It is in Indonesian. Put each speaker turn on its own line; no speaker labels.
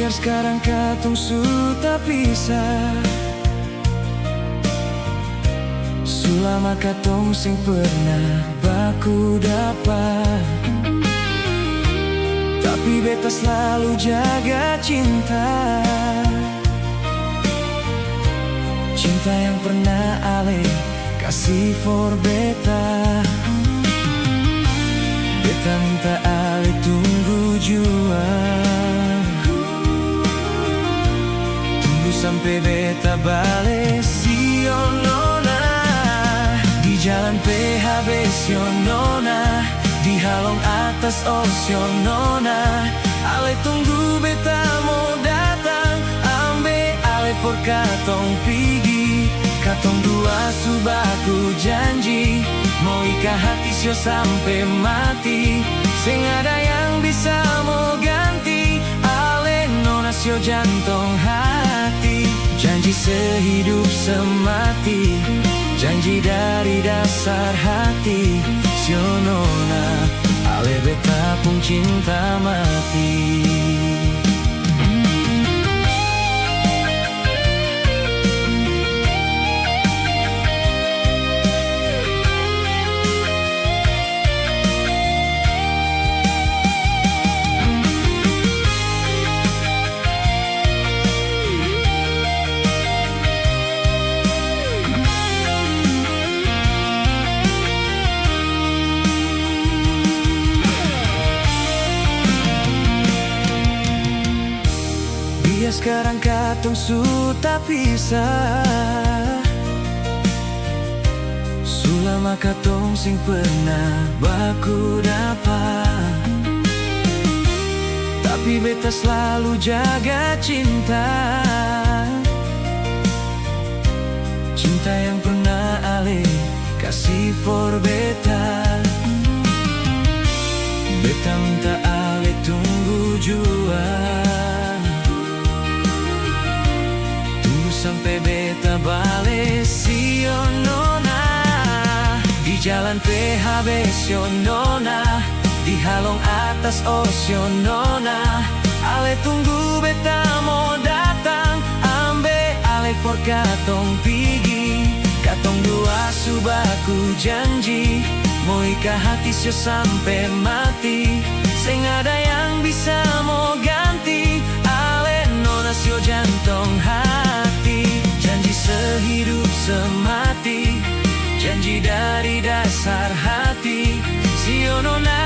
Biar sekarang katong sudah pisah, selama katong sing pernah baku dapat. Tapi beta selalu jaga cinta, cinta yang pernah ale kasih for beta. Beta minta ale tunggu jua, tunggu sampai beta balik si nona. Di jalan PHB si nona, di halong atas osio nona. Ale tunggu beta mau datang, ambe ale for katong pigi. Katong dua subaku janji, mau ika hati sio sampai mati. Sing ada yang bisa mau ganti, ale nona sio jantung hati. Janji sehidup semati, janji dari dasar hati. Sio nona, ale beta pun cinta mati. Biar sekarang katong sudah pisah, selama katong sing pernah baku dapat. Tapi beta selalu jaga cinta, cinta yang pernah ale kasih for beta. Beta minta ale tunggu jua, sampai beta balik si nona. Di jalan PHB si nona, di halong atas osio nona. Ale tunggu beta mau datang, ambe ale for katong pigi. Katong dua subaku janji, mau ika hati sio sampai mati. Sing ada yang bisa mau ganti, ale nona sio jantung hati. Janji sehidup semati, janji dari dasar hati. Si nona